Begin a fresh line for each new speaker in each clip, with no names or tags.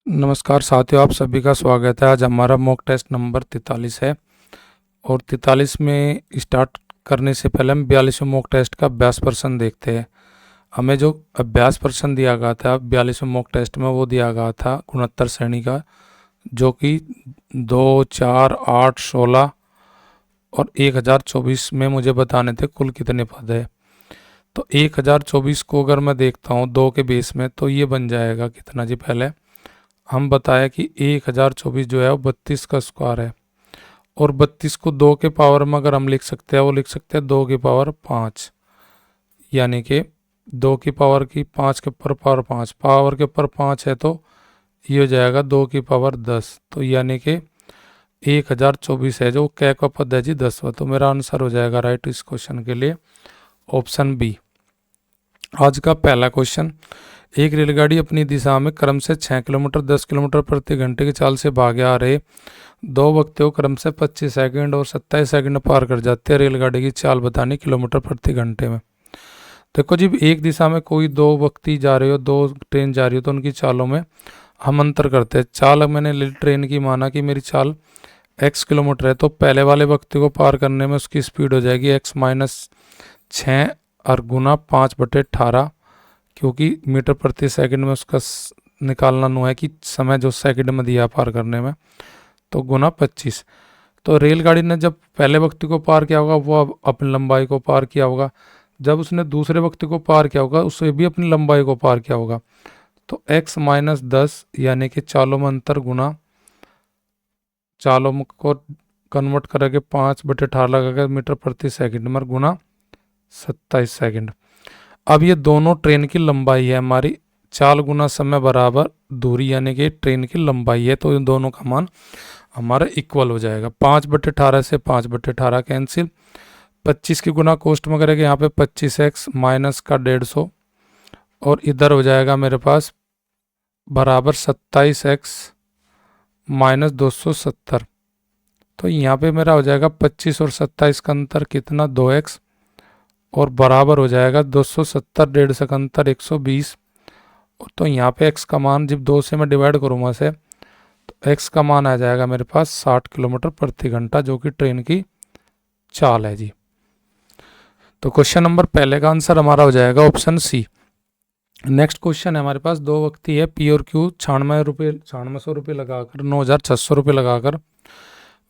नमस्कार साथियों, आप सभी का स्वागत है। आज हमारा मॉक टेस्ट नंबर 43 है और 43 में स्टार्ट करने से पहले हम 42वें मॉक टेस्ट का अभ्यास प्रश्न देखते हैं। हमें जो अभ्यास प्रश्न दिया गया था 42वें मॉक टेस्ट में वो दिया गया था गुणोत्तर श्रेणी का, जो कि 2, 4, 8, 16 और 1024 में मुझे बताने थे कुल कितने पद है। तो 1024 को अगर मैं देखता हूँ 2 के बेस में तो ये बन जाएगा कितना जी। पहले हम बताया कि 1024 जो है वो 32 का स्क्वायर है और 32 को 2 के पावर में अगर हम लिख सकते हैं वो लिख सकते हैं 2 की पावर 5, यानी कि 2 की पावर की 5 के ऊपर पावर 5, पावर के ऊपर 5 है तो ये हो जाएगा 2 की पावर 10। तो यानी कि 1024 है जो कै का पद है जी 10वां। तो मेरा आंसर हो जाएगा राइट इस क्वेश्चन के लिए ऑप्शन बी। आज का पहला क्वेश्चन, एक रेलगाड़ी अपनी दिशा में क्रम से 6 किलोमीटर 10 किलोमीटर प्रति घंटे की चाल से भागे आ रहे दो व्यक्तियों क्रम से 25 सेकंड और 27 सेकंड पार कर जाते हैं। रेलगाड़ी की चाल बतानी किलोमीटर प्रति घंटे में। देखो जी, एक दिशा में कोई दो व्यक्ति जा रहे हो, दो ट्रेन जा रही हो, तो उनकी चालों में हम अंतर करते हैं। चाल मैंने ली ट्रेन की, माना कि मेरी चाल x किलोमीटर है, तो पहले वाले व्यक्ति को पार करने में उसकी स्पीड हो जाएगी x-6 और गुना 5/18, क्योंकि मीटर प्रति सेकंड में उसका निकालना नु है कि समय जो सेकंड में दिया पार करने में, तो गुना 25। तो रेलगाड़ी ने जब पहले व्यक्ति को पार किया होगा वो अपनी लंबाई को पार किया होगा, जब उसने दूसरे व्यक्ति को पार किया होगा उससे भी अपनी लंबाई को पार किया होगा। तो x-10 यानी कि चालों में अंतर गुना चालों को कन्वर्ट करके 5/18 लगाकर मीटर प्रति सेकंड में गुना 27 सेकंड। अब ये दोनों ट्रेन की लंबाई है हमारी, चाल गुना समय बराबर दूरी, यानी कि ट्रेन की लंबाई है, तो इन दोनों का मान हमारा इक्वल हो जाएगा। 5/18 से 5/18 कैंसिल, 25 की गुना कोष्ट में करेंगे यहाँ पे 25x माइनस का 150 और इधर हो जाएगा मेरे पास बराबर 27x माइनस 270। तो यहाँ पे मेरा हो जाएगा 25 और 27 का अंतर कितना 2x और बराबर हो जाएगा 270, 150 का अंतर 120। तो यहाँ पे x का मान जब 2 से मैं डिवाइड करूँगा से तो x का मान आ जाएगा मेरे पास 60 किलोमीटर प्रति घंटा, जो कि ट्रेन की चाल है जी। तो क्वेश्चन नंबर पहले का आंसर हमारा हो जाएगा ऑप्शन सी। नेक्स्ट क्वेश्चन है हमारे पास, दो व्यक्ति है P और Q 9600 रुपये लगाकर 9600 रुपये लगाकर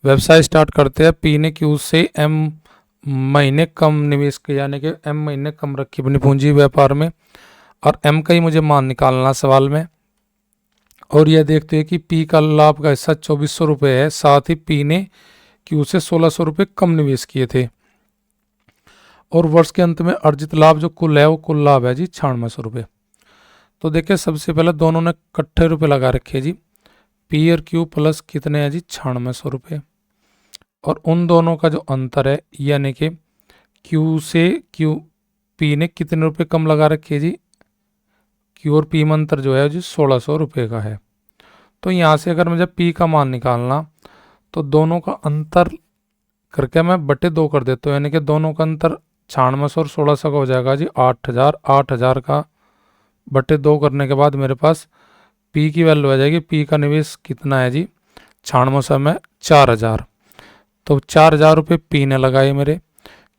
व्यवसाय स्टार्ट करते हैं। P ने Q से M महीने कम निवेश किया, यानी कि M महीने कम रखी अपनी पूंजी व्यापार में, और M का ही मुझे मान निकालना सवाल में। और यह देखते हैं कि P का लाभ का हिस्सा 2400 रुपये है, साथ ही P ने Q से 1600 रुपये कम निवेश किए थे और वर्ष के अंत में अर्जित लाभ जो कुल है वो कुल लाभ है जी 9600 रुपये। तो देखिए सबसे पहले दोनों ने इकट्ठे रुपये लगा रखे जी, P और Q प्लस कितने हैं जी 9600 रुपये, और उन दोनों का जो अंतर है यानी कि Q से P ने कितने रुपए कम लगा रखे जी, Q और P में अंतर जो है जी 1600 रुपये का है। तो यहाँ से अगर मुझे P का मान निकालना तो दोनों का अंतर करके मैं बटे 2 कर देता हूँ, यानी कि दोनों का अंतर 9600 और 1600 का हो जाएगा जी 8000। 8000 का बटे 2 करने के बाद मेरे पास P की वैल्यू आ जाएगी। P का निवेश कितना है जी 9600 में 4000, तो 4000 रुपये P ने लगाए मेरे।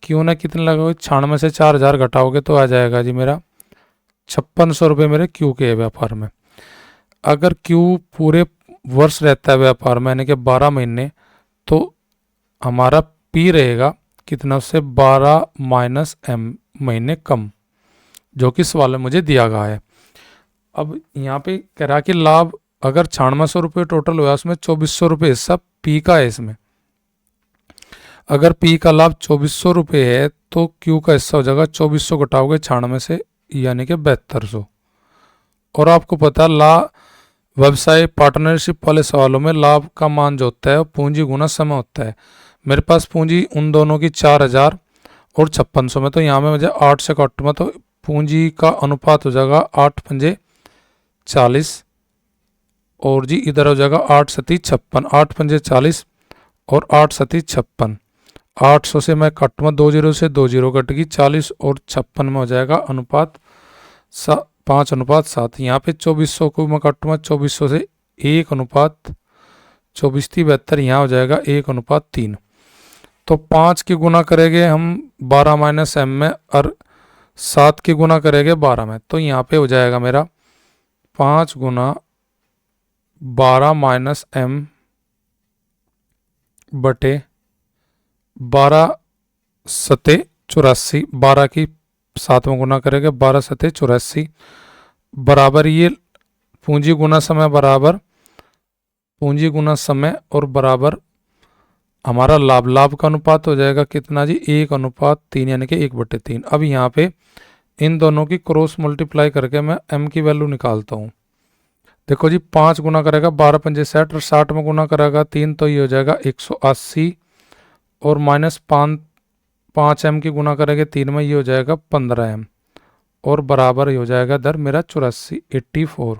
Q ने कितने लगाए 96 से 4000 घटाओगे तो आ जाएगा जी मेरा 5600 रुपये मेरे Q के व्यापार में। अगर Q पूरे वर्ष रहता है व्यापार में यानी कि 12 महीने, तो हमारा P रहेगा कितना, उससे 12 माइनस M महीने कम, जो कि सवाल में मुझे दिया गया है। अब यहाँ पे कह रहा कि लाभ अगर 9600 रुपये टोटल हुआ उसमें 2400 रुपये हिस्सा P का है। इसमें अगर P का लाभ 2400 रुपये है तो Q का हिस्सा हो जाएगा 2400 घटाओगे 96 से यानी कि 7200। और आपको पता व्यवसाय पार्टनरशिप वाले सवालों में लाभ का मान जो होता है पूंजी गुना समय होता है। मेरे पास पूंजी उन दोनों की 4000 और 5600 में, तो यहाँ में मुझे 8 से काटूंगा तो पूंजी का अनुपात हो जाएगा 8×5 = 40 और जी इधर हो जाएगा 8×7 = 56। 8×5 = 40 और 8×7 = 56। 800 से मैं काटूंगा 2 0 से 2 0 कट गई 40 और 56 में हो जाएगा अनुपात 5:7। यहाँ पे 2400 को मैं काटूंगा 2400 से 1:24 यहाँ हो जाएगा 1:3। तो 5 की गुना करेंगे हम 12 माइनस एम में और 7 की गुना करेंगे 12 में, तो यहाँ पे हो जाएगा मेरा 5 गुना 12 माइनस एम बटे 12 सते 84, 12 की 7 में गुना करेंगे 12 सते 84 बराबर ये पूंजी गुना समय बराबर पूंजी गुना समय और बराबर हमारा लाभ, लाभ का अनुपात हो जाएगा कितना जी 1:3 यानी कि 1/3। अब यहाँ पे इन दोनों की क्रॉस मल्टीप्लाई करके मैं m की वैल्यू निकालता हूँ। देखो जी 5 गुना करेगा 12 पंजे 60 और 60 में गुना करेगा 3 तो ये हो जाएगा 180 और माइनस 5 m की गुना करेंगे 3 में ये हो जाएगा 15 m और बराबर ये हो जाएगा दर मेरा 84।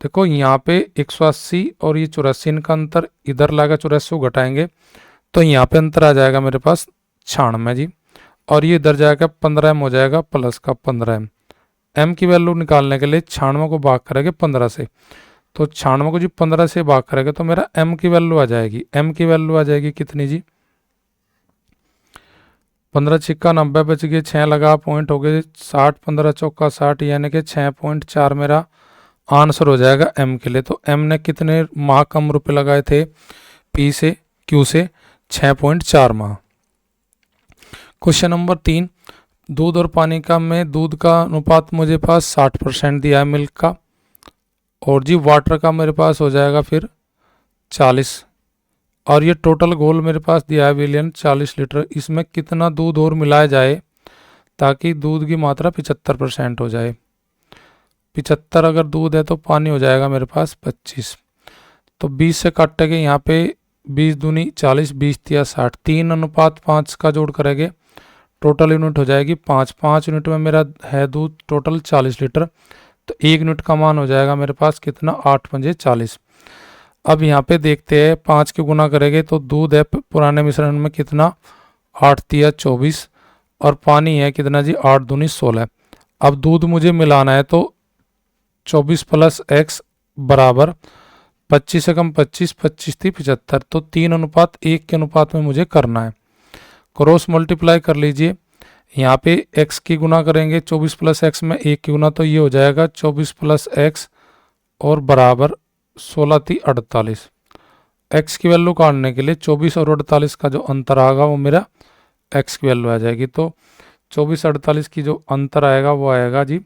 देखो यहाँ पे 180 और ये 84 इनका अंतर इधर लाएगा 84 को घटाएंगे तो यहाँ पे अंतर आ जाएगा मेरे पास 96 जी, और ये इधर जाएगा 15 m हो जाएगा प्लस का 15 m। m की वैल्यू निकालने के लिए 96 को भाग करेंगे 15 से, तो 96 को जी 15 से भाग करेंगे तो मेरा m की वैल्यू आ जाएगी। m की वैल्यू आ जाएगी कितनी जी 15 छिक्का 90 बच गए 6 लगा पॉइंट हो गए 60, 15 चौका 60 यानी कि 6.4 मेरा आंसर हो जाएगा m के लिए। तो m ने कितने माह कम रुपए लगाए थे p से q से 6.4 माह। क्वेश्चन नंबर 3, दूध और पानी का में दूध का अनुपात मुझे पास 60% दिया है मिल्क का, और जी वाटर का मेरे पास हो जाएगा फिर 40, और ये टोटल घोल मेरे पास दिया है विलियन 40 लीटर। इसमें कितना दूध और मिलाया जाए ताकि दूध की मात्रा 75% हो जाए। 75 अगर दूध है तो पानी हो जाएगा मेरे पास 25, तो 20 से काटेंगे यहाँ पे 20 दूनी 40 20 तिया 60, 3:5 का जोड़ करेंगे टोटल यूनिट हो जाएगी 5। 5 यूनिट में मेरा है दूध टोटल 40 लीटर, तो 1 यूनिट का मान हो जाएगा मेरे पास कितना 8 पंजे 40। अब यहाँ पे देखते हैं 5 की गुना करेंगे तो दूध है पुराने मिश्रण में कितना 8 तिया 24 और पानी है कितना जी 8 दूनी 16। अब दूध मुझे मिलाना है तो 24 प्लस x बराबर 25 से कम 25, 25 थी 75, तो 3:1 के अनुपात में मुझे करना है। क्रॉस मल्टीप्लाई कर लीजिए, यहाँ पे x की गुना करेंगे 24 प्लस x में 1 की गुना तो ये हो जाएगा 24 प्लस x और बराबर 16 थी 48। x की वैल्यू काटने के लिए 24 और 48 का जो अंतर आएगा वो मेरा x की वैल्यू आ जाएगी, तो 24 48 की जो अंतर आएगा वो आएगा जी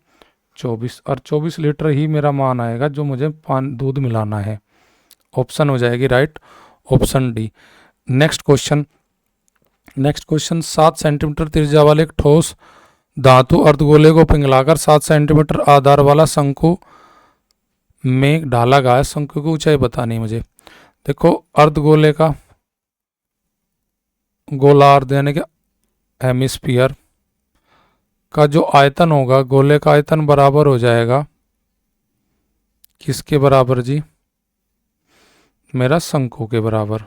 24, और 24 लीटर ही मेरा मान आएगा जो मुझे दूध मिलाना है। ऑप्शन हो जाएगी right, option D. Next question 7 centimetre त्रिज्या वाले एक ठोस धातु अर्धगोले को पिघलाकर 7 सेंटीमीटर आधार वाला शंकु में ढाला गया है। शंकु की ऊंचाई बतानी है मुझे। देखो अर्धगोले का गोलार्ध यानी कि हेमिस्फीयर का जो आयतन होगा गोले का आयतन बराबर हो जाएगा किसके बराबर जी मेरा शंकु के बराबर।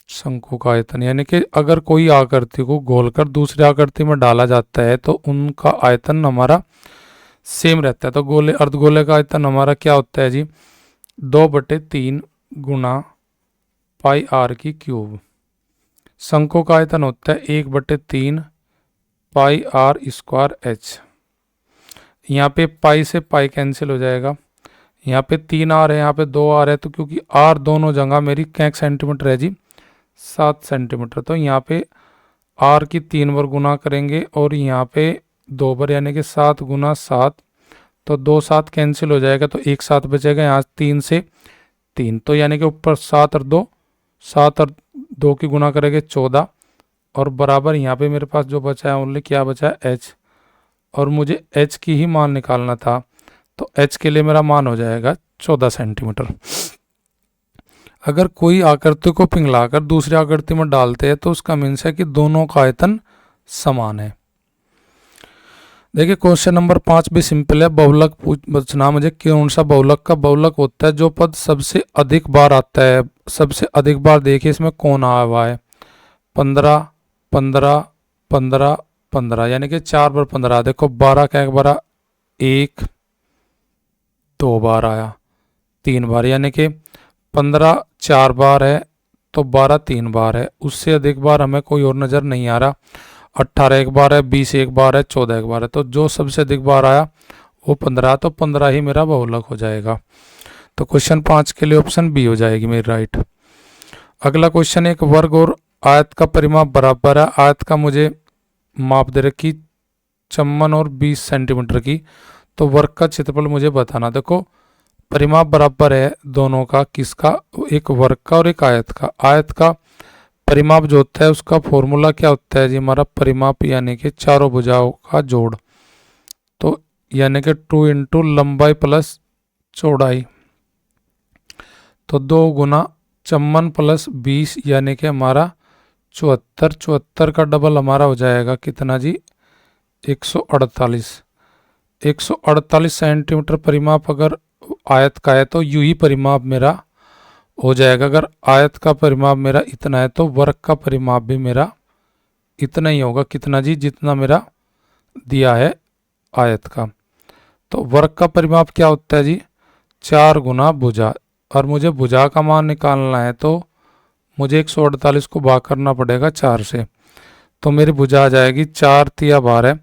शंकु का आयतन यानी कि अगर कोई आकृति को घोलकर दूसरी आकृति में डाला जाता है तो उनका आयतन हमारा सेम रहता है। तो गोले अर्धगोले का आयतन हमारा क्या होता है जी 2/3 गुना पाई आर की क्यूब। शंकु का आयतन होता है 1/3 पाई आर स्क्वायर एच। यहाँ पे पाई से पाई कैंसिल हो जाएगा, यहाँ पे 3 आर है यहाँ पे 2 आर है, तो क्योंकि आर दोनों जगह मेरी कैंक सेंटीमीटर है जी 7 सेंटीमीटर, तो यहाँ पे आर की 3 बार गुना करेंगे और यहाँ पे 2 बार यानी कि 7 गुना 7, तो 2 7 कैंसिल हो जाएगा तो 1 7 बचेगा। यहाँ 3 से 3 तो यानी कि ऊपर 7 और 2 की गुना करेंगे 14 और बराबर यहाँ पे मेरे पास जो बचा है ओनली क्या बचा है एच, और मुझे एच की ही मान निकालना था, तो एच के लिए मेरा मान हो जाएगा 14 सेंटीमीटर। अगर कोई आकृति को पिघलाकर दूसरी आकृति में डालते हैं तो उसका मीन्स है कि दोनों का आयतन समान है। देखिए क्वेश्चन नंबर 5 भी सिंपल है। बहुलक पूछना मुझे कौन सा बहुलक का बहुलक होता है जो पद सबसे अधिक बार आता है। सबसे अधिक बार देखिए इसमें कौन आया हुआ है 15 15 15 15 यानी कि 4 बार 15। देखो 12 का एक बार 1 2 बार आया, 3 बार, यानी कि 15 4 बार है तो 12 3 बार है। उससे अधिक बार हमें कोई और नज़र नहीं आ रहा। 18 एक बार है, 20 एक बार है, 14 एक बार है। तो जो सबसे अधिक बार आया वो 15, तो 15 ही मेरा बहुलक हो जाएगा। तो क्वेश्चन 5 के लिए ऑप्शन बी हो जाएगी मेरी राइट। अगला क्वेश्चन, एक वर्ग और आयत का परिमाप बराबर है। आयत का मुझे माप दे रखी 54 और 20 सेंटीमीटर की, तो वर्ग का क्षेत्रफल मुझे बताना। देखो परिमाप बराबर है दोनों का, किसका, एक वर्ग का और एक आयत का। आयत का परिमाप जो होता है उसका फॉर्मूला क्या होता है जी, हमारा परिमाप यानी कि चारों भुजाओं का जोड़, तो यानी कि 2 इंटू लंबाई प्लस चौड़ाई, तो 2 गुना 54 प्लस 20 यानी कि हमारा 74। 74 का डबल हमारा हो जाएगा कितना जी, 148। 148 सेंटीमीटर परिमाप अगर आयत का है तो यूं ही परिमाप मेरा हो जाएगा। अगर आयत का परिमाप मेरा इतना है तो वर्ग का परिमाप भी मेरा इतना ही होगा। कितना जी, जितना मेरा दिया है आयत का। तो वर्ग का परिमाप क्या होता है जी, 4 गुना भुजा, और मुझे भुजा का मान निकालना है तो मुझे 148 को भाग करना पड़ेगा 4 से। तो मेरी भुजा आ जाएगी 4 तिया 12,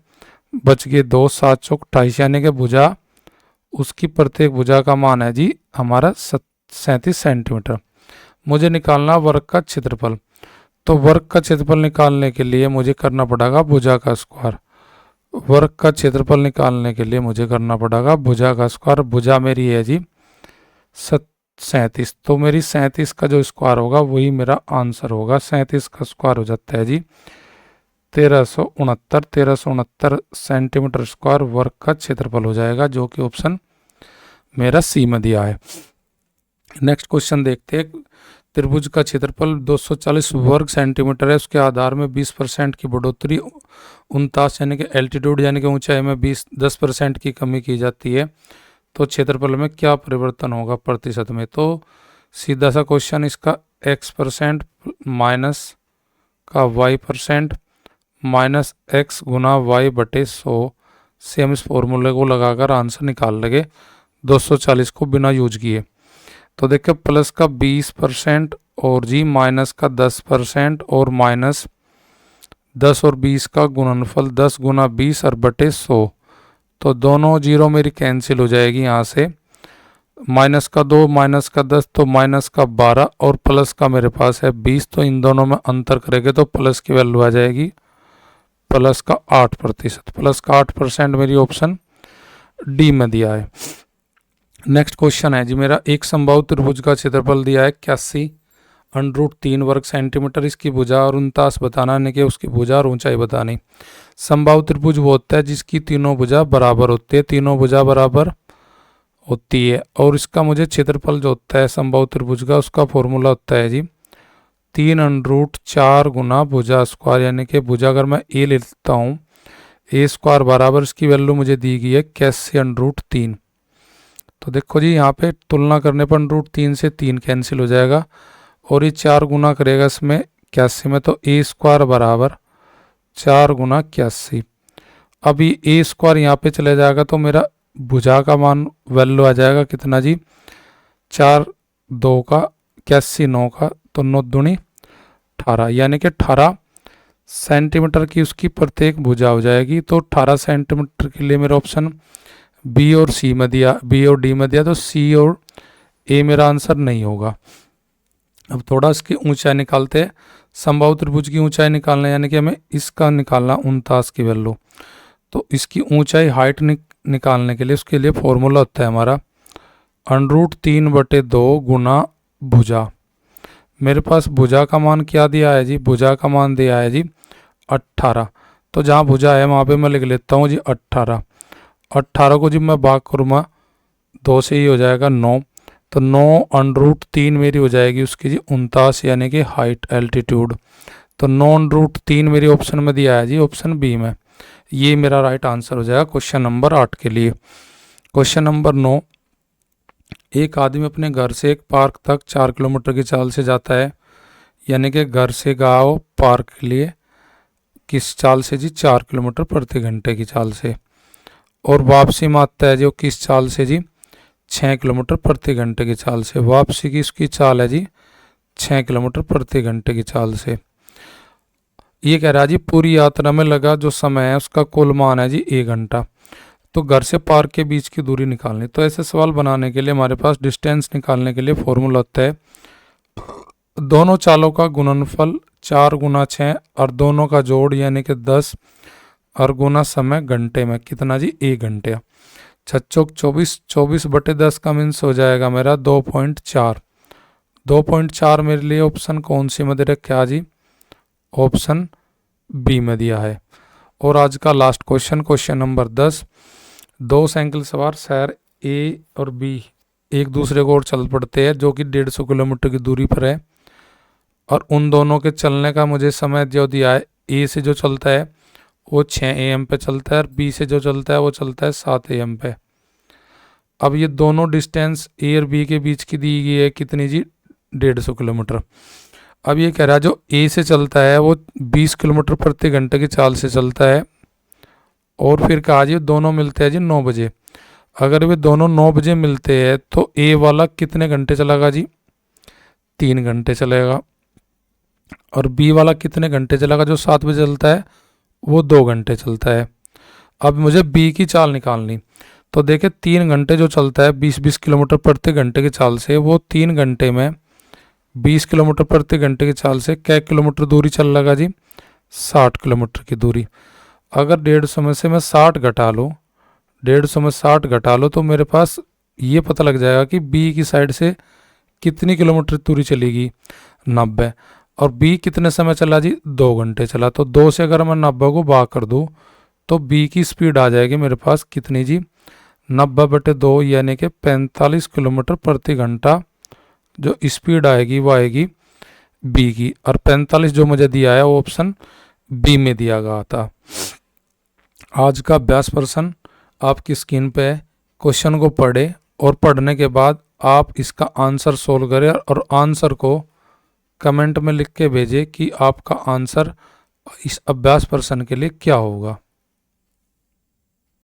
बच गए 2, 7 चौक 28, यानी कि भुजा उसकी प्रत्येक भुजा का मान है जी हमारा 37 सेंटीमीटर। मुझे निकालना वर्ग का क्षेत्रफल। तो वर्ग का क्षेत्रफल निकालने के लिए मुझे करना पड़ेगा भुजा का स्क्वायर। वर्ग का क्षेत्रफल निकालने के लिए मुझे करना पड़ेगा भुजा का स्क्वायर। भुजा मेरी है जी 37, तो मेरी 37 का जो स्क्वायर होगा वही मेरा आंसर होगा। 37 का स्क्वायर हो जाता है जी 1369। 1369 सेंटीमीटर स्क्वायर वर्ग का क्षेत्रफल हो जाएगा, जो कि ऑप्शन मेरा सी में दिया है। नेक्स्ट क्वेश्चन देखते हैं। त्रिभुज का क्षेत्रफल 240 वर्ग सेंटीमीटर है, उसके आधार में 20% की बढ़ोतरी, 49 यानी कि एल्टीट्यूड यानी कि ऊंचाई में 10% की कमी की जाती है, तो क्षेत्रफल में क्या परिवर्तन होगा प्रतिशत में। तो सीधा सा क्वेश्चन इसका x% माइनस का y% माइनस x गुना y बटे 100 से हम इस फॉर्मूले को लगाकर आंसर निकाल लेंगे 240 को बिना यूज किए। तो देखिए प्लस का 20% और जी माइनस का 10% और माइनस 10 और 20 का गुणनफल 10 गुना 20 और बटे 100, तो दोनों जीरो मेरी कैंसिल हो जाएगी यहाँ से। माइनस का 2 माइनस का 10 तो माइनस का 12 और प्लस का मेरे पास है 20, तो इन दोनों में अंतर करेंगे तो प्लस की वैल्यू आ जाएगी प्लस का 8%। प्लस का 8% मेरी ऑप्शन डी में दिया है। नेक्स्ट क्वेश्चन है जी मेरा, एक समबाहु त्रिभुज का क्षेत्रफल दिया है 81 √3 वर्ग सेंटीमीटर, इसकी भुजा और 49 बताना, यानी कि उसकी भुजा और ऊंचाई बतानी। समबाहु त्रिभुज वो होता है जिसकी तीनों भुजा बराबर होती है, तीनों भुजा बराबर होती है, और इसका मुझे क्षेत्रफल जो होता है समबाहु त्रिभुज का उसका फॉर्मूला होता है जी 3√4 गुना भुजा स्क्वायर, यानी कि भुजा अगर मैं ए लेता हूँ ए स्क्वायर बराबर इसकी वैल्यू मुझे दी गई है 81√3। तो देखो जी यहाँ पे तुलना करने पर √3 से 3 कैंसिल हो जाएगा और ये 4 गुना करेगा इसमें 81 में, तो ए स्क्वायर बराबर 4 गुना 81। अब ये ए स्क्वायर यहाँ पे चले जाएगा तो मेरा भुजा का मान वैल्यू आ जाएगा कितना जी 4 2 का 81 9 का, तो 9 दूनी 18, यानी कि 18 सेंटीमीटर की उसकी प्रत्येक भुजा हो जाएगी। तो 18 सेंटीमीटर के लिए मेरा ऑप्शन बी और सी में दिया, बी और डी में दिया, तो सी और ए मेरा आंसर नहीं होगा। अब थोड़ा इसकी ऊंचाई निकालते हैं। समबाहु त्रिभुज की ऊंचाई निकालना यानी कि हमें इसका निकालना 49 की वैल्यू, तो इसकी ऊंचाई हाइट निकालने के लिए उसके लिए फॉर्मूला होता है हमारा √3/2 गुना भुजा। मेरे पास भुजा का मान क्या दिया है जी, भुजा का मान दिया है जी 18, तो जहाँ भुजा है वहाँ पे मैं लिख लेता हूँ जी 18। 18 को जब मैं भाग करूँगा 2 से ही हो जाएगा 9, तो 9 √3 मेरी हो जाएगी उसकी जी 49, यानी कि हाइट एल्टीट्यूड। तो 9 √3 मेरी ऑप्शन में दिया है जी ऑप्शन बी में, ये मेरा राइट आंसर हो जाएगा क्वेश्चन नंबर 8 के लिए। क्वेश्चन नंबर 9, एक आदमी अपने घर से एक पार्क तक 4 किलोमीटर की चाल से जाता है, यानी कि घर से गांव पार्क के लिए किस चाल से जी 4 किलोमीटर प्रति घंटे की चाल से, और वापसी में आता है जो किस चाल से जी 6 किलोमीटर प्रति घंटे की चाल से। वापसी की इसकी चाल है जी 6 किलोमीटर प्रति घंटे की चाल से। ये कह रहा है जी पूरी यात्रा में लगा जो समय है उसका कुल मान है जी 1 घंटा। तो घर से पार्क के बीच की दूरी निकालनी। तो ऐसे सवाल बनाने के लिए हमारे पास डिस्टेंस निकालने के लिए फॉर्मूला होता है दोनों चालों का गुणनफल 4 गुना 6 और दोनों का जोड़ यानी कि 10 और गुना समय घंटे में। कितना जी 1 घंटे। 6 चौक 24, 24/10 का मीन्स हो जाएगा मेरा 2.4। 2.4 मेरे लिए ऑप्शन कौन सी में दे रखा है जी? ऑप्शन बी में दिया है। और आज का लास्ट क्वेश्चन नंबर 10। दो साइकिल सवार शहर ए और बी एक दूसरे को और चल पड़ते हैं जो कि 150 किलोमीटर की दूरी पर है, और उन दोनों के चलने का मुझे समय जो दिया है, ए से जो चलता है वो 6 AM पे चलता है और बी से जो चलता है वो चलता है 7 AM पे। अब ये दोनों डिस्टेंस ए और बी के बीच की दी गई है कितनी जी? 150 किलोमीटर। अब ये कह रहा है जो ए से चलता है वो 20 किलोमीटर प्रति घंटे की चाल से चलता है, और फिर कहा जी दोनों मिलते हैं जी 9 बजे। अगर वे दोनों 9 बजे मिलते हैं तो ए वाला कितने घंटे चलेगा जी? 3 घंटे चलेगा। और बी वाला कितने घंटे चलेगा? जो 7 बजे चलता है वो 2 घंटे चलता है। अब मुझे बी की चाल निकालनी। तो देखे 3 घंटे जो चलता है 20-20 किलोमीटर प्रति घंटे की चाल से, वो 3 घंटे में 20 किलोमीटर प्रति घंटे की चाल से क्या किलोमीटर दूरी चल लगा जी? 60 किलोमीटर की दूरी। अगर 150 में से मैं 60 घटा लूँ, 150 में 60 घटा लो तो मेरे पास ये पता लग जाएगा कि बी की साइड से कितनी किलोमीटर दूरी चलेगी? 90। और बी कितने समय चला जी? 2 घंटे चला। तो 2 से अगर मैं 90 को भाग कर दूँ तो बी की स्पीड आ जाएगी मेरे पास कितनी जी? 90/2 यानी कि 45 किलोमीटर प्रति घंटा जो स्पीड आएगी वो आएगी बी की। और 45 जो मुझे दिया है वो ऑप्शन बी में दिया गया था। आज का अभ्यास प्रश्न आपकी स्क्रीन पे है। क्वेश्चन को पढ़े और पढ़ने के बाद आप इसका आंसर सोल्व करें और आंसर को कमेंट में लिख के भेजें कि आपका आंसर इस अभ्यास प्रश्न के लिए क्या होगा।